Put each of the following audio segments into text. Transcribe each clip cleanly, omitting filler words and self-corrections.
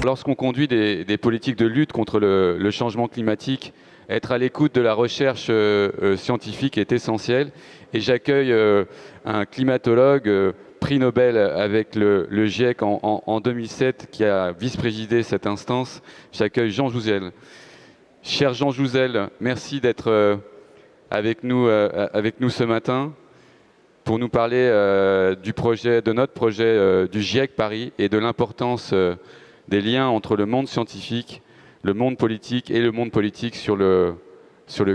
Lorsqu'on conduit des politiques de lutte contre le changement climatique, être à l'écoute de la recherche scientifique est essentiel. Et j'accueille un climatologue prix Nobel avec le GIEC en 2007 qui a vice-présidé cette instance. J'accueille Jean Jouzel. Cher Jean Jouzel, merci d'être avec nous ce matin pour nous parler de notre projet du GIEC Paris et de l'importance des liens entre le monde scientifique, le monde politique et le monde politique sur le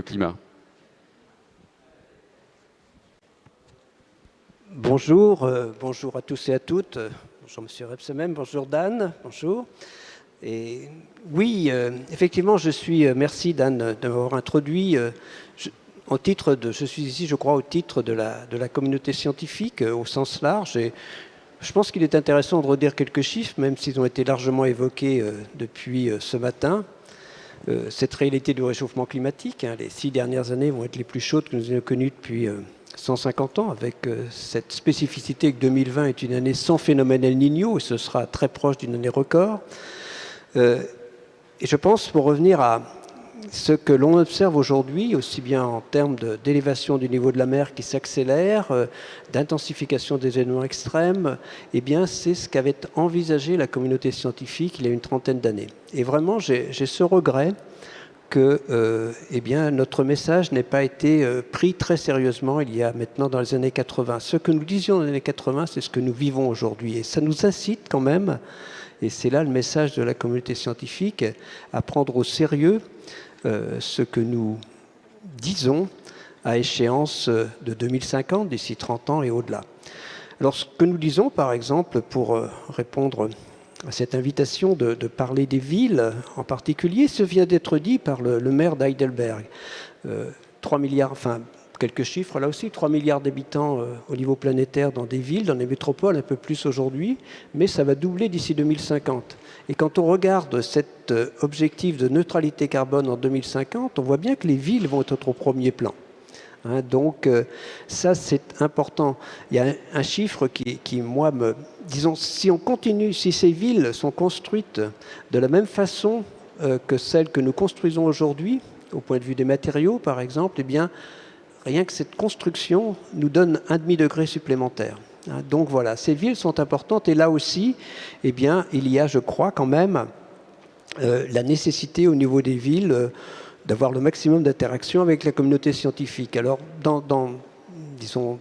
climat. Bonjour, bonjour à tous et à toutes. Bonjour Monsieur Rebsamen, bonjour Dan, bonjour. Et oui, effectivement, merci Dan de m'avoir introduit. Je suis ici, je crois, au titre de la communauté scientifique au sens large. Et je pense qu'il est intéressant de redire quelques chiffres, même s'ils ont été largement évoqués depuis ce matin. Cette réalité du réchauffement climatique, les 6 dernières années vont être les plus chaudes que nous ayons connues depuis 150 ans, avec cette spécificité que 2020 est une année sans phénomène El Niño, et ce sera très proche d'une année record. Et je pense, pour revenir à ce que l'on observe aujourd'hui, aussi bien en termes d'élévation du niveau de la mer qui s'accélère, d'intensification des événements extrêmes, eh bien, c'est ce qu'avait envisagé la communauté scientifique il y a une trentaine d'années. Et vraiment, j'ai ce regret que eh bien, notre message n'ait pas été pris très sérieusement il y a maintenant dans les années 80. Ce que nous disions dans les années 80, c'est ce que nous vivons aujourd'hui. Et ça nous incite quand même, et c'est là le message de la communauté scientifique, à prendre au sérieux ce que nous disons à échéance de 2050, d'ici 30 ans et au-delà. Alors, ce que nous disons, par exemple, pour répondre à cette invitation de parler des villes en particulier, ce vient d'être dit par le maire d'Heidelberg. 3 milliards, enfin, quelques chiffres là aussi, 3 milliards d'habitants au niveau planétaire dans des villes, dans des métropoles, un peu plus aujourd'hui, mais ça va doubler d'ici 2050. Et quand on regarde cet objectif de neutralité carbone en 2050, on voit bien que les villes vont être au premier plan. Donc ça, c'est important. Il y a un chiffre qui moi, disons, si on continue, si ces villes sont construites de la même façon que celles que nous construisons aujourd'hui, au point de vue des matériaux, par exemple, eh bien, rien que cette construction nous donne 1,5 degré supplémentaire. Donc voilà, ces villes sont importantes et là aussi, eh bien, il y a, je crois, quand même la nécessité au niveau des villes d'avoir le maximum d'interaction avec la communauté scientifique. Alors, disons,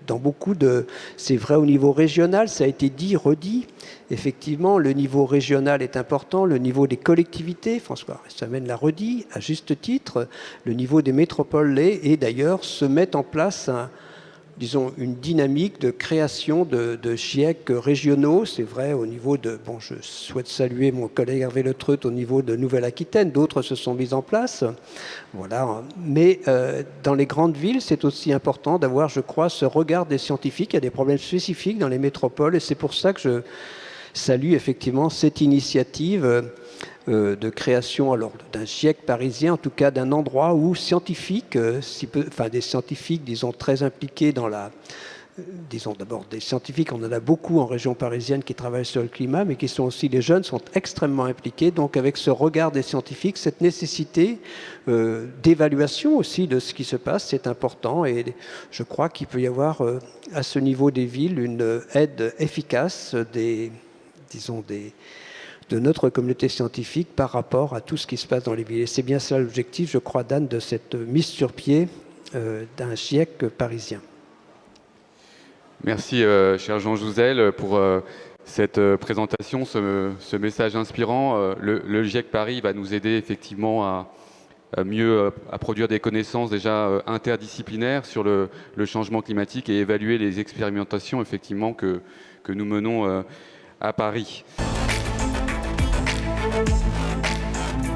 dans beaucoup de... C'est vrai au niveau régional, ça a été dit, redit. Effectivement, le niveau régional est important, le niveau des collectivités, François Rebsamen l'a redit, à juste titre, le niveau des métropoles l'est, et d'ailleurs se met en place disons, une dynamique de création de GIEC régionaux. C'est vrai au niveau de... Bon, je souhaite saluer mon collègue Hervé Le Treut au niveau de Nouvelle-Aquitaine. D'autres se sont mis en place. Voilà. Mais dans les grandes villes, c'est aussi important d'avoir, je crois, ce regard des scientifiques. Il y a des problèmes spécifiques dans les métropoles et c'est pour ça que je salue effectivement cette initiative de création alors d'un GIEC parisien, en tout cas d'un endroit où scientifiques, des scientifiques, disons, très impliqués dans disons d'abord des scientifiques, on en a beaucoup en région parisienne qui travaillent sur le climat, mais qui sont aussi, les jeunes sont extrêmement impliqués, donc avec ce regard des scientifiques, cette nécessité d'évaluation aussi de ce qui se passe, c'est important, et je crois qu'il peut y avoir à ce niveau des villes une aide efficace de notre communauté scientifique par rapport à tout ce qui se passe dans les villes. Et c'est bien ça l'objectif, je crois, Dan, de cette mise sur pied d'un GIEC parisien. Merci, cher Jean Jouzel, pour cette présentation, ce message inspirant. Le GIEC Paris va nous aider effectivement à produire des connaissances déjà interdisciplinaires sur le changement climatique et évaluer les expérimentations effectivement que nous menons à Paris.